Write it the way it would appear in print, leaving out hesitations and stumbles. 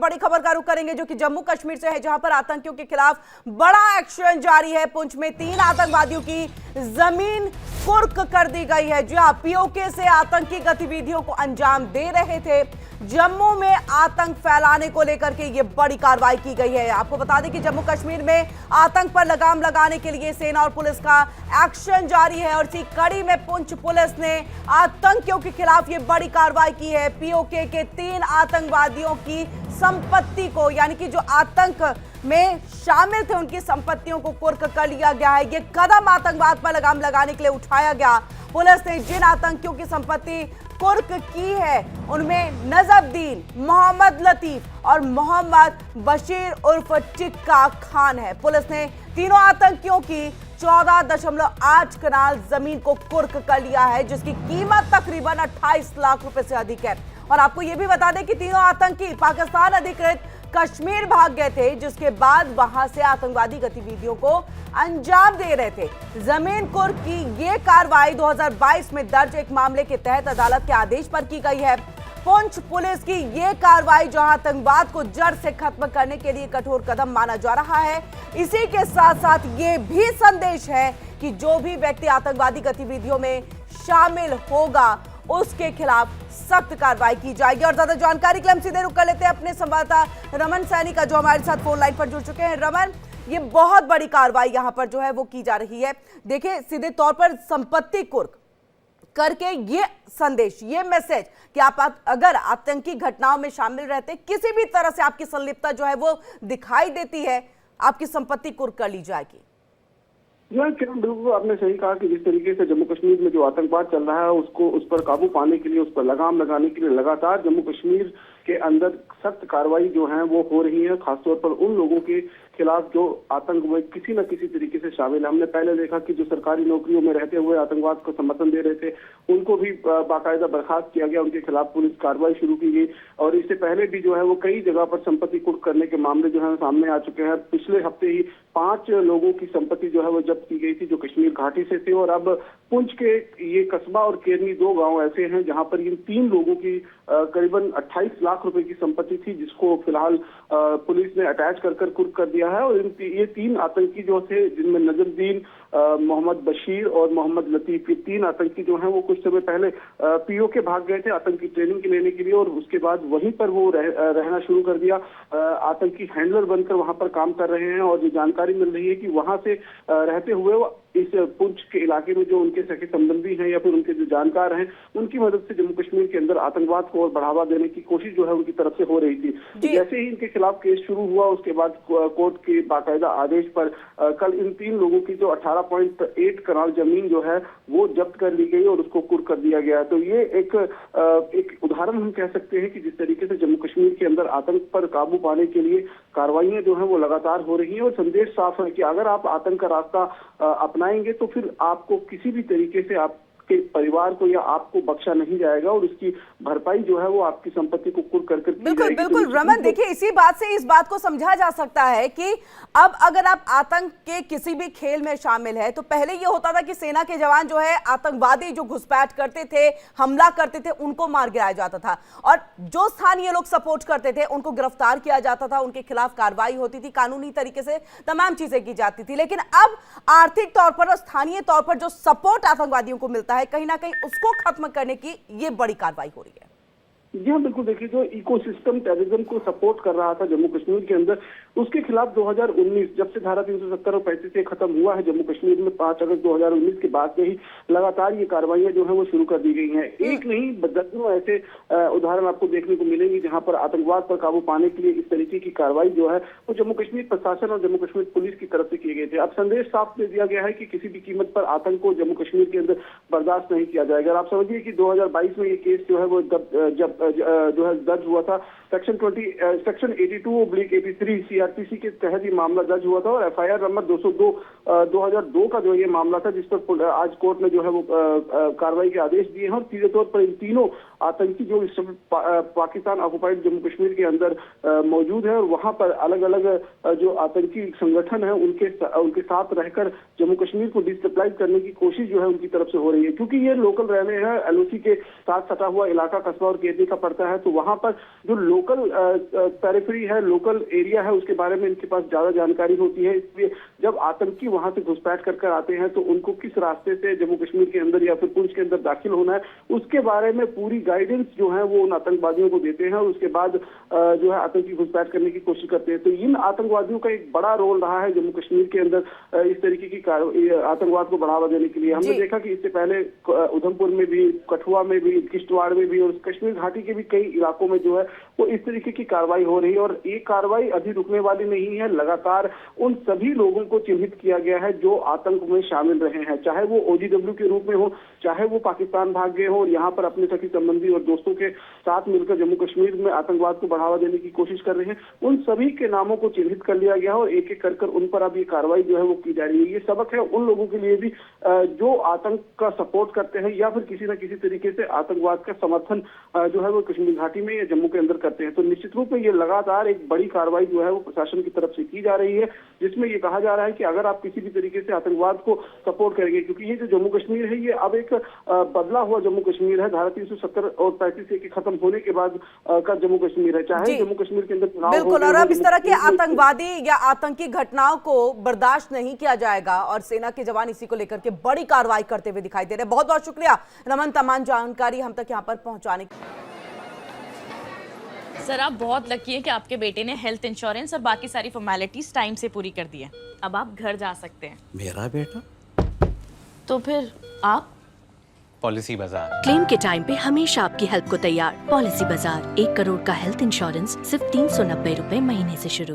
बड़ी खबर का रुख करेंगे जो कि जम्मू कश्मीर से है, जहां पर आतंकियों के खिलाफ बड़ा एक्शन जारी है। पुंछ में 3 आतंकवादियों की जमीन कुर्क कर दी गई है। जी हां, पीओके से आतंकी गतिविधियों को अंजाम दे रहे थे। जम्मू में आतंक फैलाने को लेकर के ये बड़ी कार्रवाई की गई है। आपको बता दें कि जम्मू कश्मीर में आतंक पर लगाम लगाने के लिए सेना और पुलिस का एक्शन जारी है और इसी कड़ी में पुंछ पुलिस ने आतंकियों के खिलाफ ये बड़ी कार्रवाई की है। पीओके के 3 आतंकवादियों की संपत्ति को, यानी कि जो आतंक में शामिल थे, उनकी संपत्तियों को कुर्क कर लिया गया है। ये कदम आतंकवाद पर लगाम लगाने के लिए उठाया गया। पुलिस ने जिन आतंकियों की संपत्ति कुर्क की है उनमें नजरुद्दीन, मोहम्मद लतीफ और मोहम्मद बशीर उर्फ टिक्का खान है। पुलिस ने तीनों आतंकियों की 14.8 कनाल जमीन को कुर्क कर लिया है, जिसकी कीमत तकरीबन 28 लाख रुपए से अधिक है। और आपको यह भी बता दें कि तीनों आतंकी पाकिस्तान अधिकृत कश्मीर भाग गए थे, जिसके बाद वहां से आतंकवादी गतिविधियों को अंजाम दे रहे थे। जमीन कुर्क की ये कार्रवाई 2022 में दर्ज एक मामले के तहत अदालत के आदेश पर की गई है। पुंछ पुलिस की ये कार्रवाई जहां आतंकवाद को जड़ से खत्म करने के लिए कठोर कदम माना जा रहा है, इसी के साथ साथ ये भी संदेश है कि जो भी व्यक्ति आतंकवादी गतिविधियों में शामिल होगा उसके खिलाफ सख्त कार्रवाई की जाएगी। और ज्यादा जानकारी के लिए हम सीधे रुक कर लेते हैं अपने संवाददाता रमन सैनी का, जो हमारे साथ फोन लाइन पर जुड़ चुके हैं। रमन, ये बहुत बड़ी कार्रवाई यहां पर जो है वो की जा रही है। देखिए, सीधे तौर पर संपत्ति कुर्क करके ये संदेश, ये मैसेज कि आप अगर आतंकी घटनाओं में शामिल रहते, किसी भी तरह से आपकी संलिप्तता जो है वो दिखाई देती है, आपकी संपत्ति कुर्क कर ली जाएगी। किरण, बिल्कुल आपने सही कहा कि जिस तरीके से जम्मू कश्मीर में जो आतंकवाद चल रहा है उस पर काबू पाने के लिए, उस पर लगाम लगाने के लिए लगातार जम्मू कश्मीर के अंदर सख्त कार्रवाई जो है वो हो रही है, खासतौर पर उन लोगों के खिलाफ जो आतंक में किसी न किसी तरीके से शामिल है। हमने पहले देखा कि जो सरकारी नौकरियों में रहते हुए आतंकवाद को समर्थन दे रहे थे, उनको भी बाकायदा बर्खास्त किया गया, उनके खिलाफ पुलिस कार्रवाई शुरू की गई। और इससे पहले भी जो है वो कई जगह पर संपत्ति कुर्क करने के मामले जो है सामने आ चुके हैं। पिछले हफ्ते ही 5 लोगों की संपत्ति जो है वो जब्त की गई थी, जो कश्मीर घाटी से थे। और अब पुंछ के ये कस्बा और केरनी 2 गांव ऐसे हैं जहां पर इन 3 लोगों की करीबन 28 लाख रुपए की संपत्ति थी, जिसको फिलहाल पुलिस ने अटैच कर कुर्क कर दिया है। और ये 3 आतंकी जो थे, जिनमें नजरुद्दीन, मोहम्मद बशीर और मोहम्मद लतीफ, ये 3 आतंकी जो हैं वो कुछ समय पहले पीओके भाग गए थे आतंकी ट्रेनिंग लेने के लिए, और उसके बाद वहीं पर वो रहना शुरू कर दिया। आतंकी हैंडलर बनकर वहां पर काम कर रहे हैं। और ये जानकारी मिल रही है कि वहां से रहते हुए वो इस पुंछ के इलाके में जो उनके सगे संबंधी हैं या फिर उनके जो जानकार हैं, उनकी मदद से जम्मू कश्मीर के अंदर आतंकवाद को और बढ़ावा देने की कोशिश जो है उनकी तरफ से हो रही थी। जैसे ही इनके खिलाफ केस शुरू हुआ, उसके बाद कोर्ट के बाकायदा आदेश पर कल इन 3 लोगों की जो 18.8 कनाल जमीन जो है वो जब्त कर ली गई और उसको कुर्क कर दिया गया। तो ये एक उदाहरण हम कह सकते हैं कि जिस तरीके से जम्मू कश्मीर के अंदर आतंक पर काबू पाने के लिए कार्रवाइयां जो है वो लगातार हो रही है। और संदेश साफ है कि अगर आप आतंक का रास्ता अपनाएंगे तो फिर आपको किसी भी तरीके से आपके परिवार को या आपको बख्शा नहीं जाएगा, और उसकी भरपाई जो है वो आपकी संपत्ति को कुर्क करके बिल्कुल बिल्कुल रमन, देखिए इसी बात से इस बात को समझा जा सकता है कि अब अगर आप आतंक के किसी भी खेल में शामिल है, तो पहले ये होता था कि सेना के जवान जो है आतंकवादी जो घुसपैठ करते थे, हमला करते थे, उनको मार गिराया जाता था, और जो स्थानीय लोग सपोर्ट करते थे उनको गिरफ्तार किया जाता था, उनके खिलाफ कार्रवाई होती थी, कानूनी तरीके से तमाम चीजें की जाती थी। लेकिन अब आर्थिक तौर पर और स्थानीय तौर पर जो सपोर्ट आतंकवादियों को मिलता है, कहीं ना कहीं उसको खत्म करने की ये बड़ी कार्रवाई हो रही है। जी हाँ, बिल्कुल। देखिए, जो इकोसिस्टम टेररिज्म को सपोर्ट कर रहा था जम्मू कश्मीर के अंदर, उसके खिलाफ 2019 जब से धारा 370 और 35 से खत्म हुआ है जम्मू कश्मीर में, 5 अगस्त 2019 के बाद से ही लगातार ये कार्रवाइयां जो है वो शुरू कर दी गई हैं। एक नहीं, दर्जनों ऐसे उदाहरण आपको देखने को मिलेंगे जहां पर आतंकवाद पर काबू पाने के लिए इस तरीके की कार्रवाई जो है वो जम्मू कश्मीर प्रशासन और जम्मू कश्मीर पुलिस की तरफ से किए गए थे। अब संदेश साफ दे दिया गया है कि किसी भी कीमत पर आतंक को जम्मू कश्मीर के अंदर बर्दाश्त नहीं किया जाएगा। आप समझिए कि 2022 में ये केस जो है वो जो है दर्ज हुआ था, सेक्शन 82/83 सीआरपीसी के तहत ये मामला दर्ज हुआ था, और एफआईआर नंबर 202 2002 का जो ये मामला था, जिस पर आज कोर्ट ने जो है वो कार्रवाई के आदेश दिए हैं। और सीधे तौर पर इन तीनों आतंकी जो इस समय पाकिस्तान ऑक्युपाइड जम्मू कश्मीर के अंदर मौजूद है, और वहां पर अलग अलग जो आतंकी संगठन है उनके साथ रहकर जम्मू कश्मीर को डिस्टेबलाइज करने की कोशिश जो है उनकी तरफ से हो रही है। क्योंकि ये लोकल रहने हैं, एलओसी के साथ सटा हुआ इलाका, कस्बा और केरनी का पड़ता है, तो वहां पर जो लोकल पेरिफेरी है, लोकल एरिया है, उसके बारे में इनके पास ज्यादा जानकारी होती है। इसलिए जब आतंकी वहां से घुसपैठ कर आते हैं तो उनको किस रास्ते से जम्मू कश्मीर के अंदर या फिर पुंछ के अंदर दाखिल होना है, उसके बारे में पूरी गाइडेंस जो है वो उन आतंकवादियों को देते हैं और उसके बाद जो है आतंकी घुसपैठ करने की कोशिश करते हैं। तो इन आतंकवादियों का एक बड़ा रोल रहा है जम्मू कश्मीर के अंदर इस तरीके की आतंकवाद को बढ़ावा देने के लिए। हमने देखा कि इससे पहले उधमपुर में भी, कठुआ में भी, किश्तवाड़ में भी और कश्मीर घाटी के भी कई इलाकों में जो है वो इस तरीके की कार्रवाई हो रही है और ये कार्रवाई अभी रुकने वाली नहीं है। लगातार उन सभी लोगों को चिन्हित किया गया है जो आतंक में शामिल रहे हैं, चाहे वो OGW के रूप में हो, चाहे वो पाकिस्तान भाग गए हो और यहाँ पर अपने सखी संबंधी और दोस्तों के साथ मिलकर जम्मू कश्मीर में आतंकवाद को बढ़ावा देने की कोशिश कर रहे हैं। उन सभी के नामों को चिन्हित कर लिया गया और एक एक कर उन पर अब ये कार्रवाई जो है वो की जा रही है। ये सबक है उन लोगों के लिए भी जो आतंक का सपोर्ट करते हैं या फिर किसी न किसी तरीके से आतंकवाद का समर्थन जो है वो कश्मीर घाटी में या जम्मू के अंदर करते हैं। तो निश्चित रूप में ये लगातार एक बड़ी कार्रवाई जो है वो प्रशासन की तरफ से की जा रही है, जिसमें ये कहा जा रहा है कि अगर आप किसी भी तरीके से आतंकवाद को सपोर्ट करेंगे, क्योंकि ये जो जम्मू कश्मीर है ये अब एक बदला हुआ जम्मू कश्मीर है, धारा 370 और 35 के खत्म होने के बाद का जम्मू कश्मीर है, चाहे जम्मू कश्मीर के अंदर चुनाव बिल्कुल। और अब इस तरह के आतंकवादी या आतंकी घटनाओं को बर्दाश्त नहीं किया जाएगा और सेना के जवान इसी को लेकर के बड़ी कार्रवाई करते हुए दिखाई दे रहे हैं। बहुत बहुत शुक्रिया रमन, तमाम जानकारी हम तक यहाँ पर पहुंचाने की। सर, आप बहुत लकी हैं कि आपके बेटे ने हेल्थ इंश्योरेंस और बाकी सारी फॉर्मेलिटीज टाइम से पूरी कर दी है। अब आप घर जा सकते हैं। मेरा बेटा? तो फिर आप? पॉलिसी बाजार। क्लेम के टाइम पे हमेशा आपकी हेल्प को तैयार। पॉलिसी बाजार, 1 करोड़ का हेल्थ इंश्योरेंस सिर्फ 390 रुपए महीने से शुरू।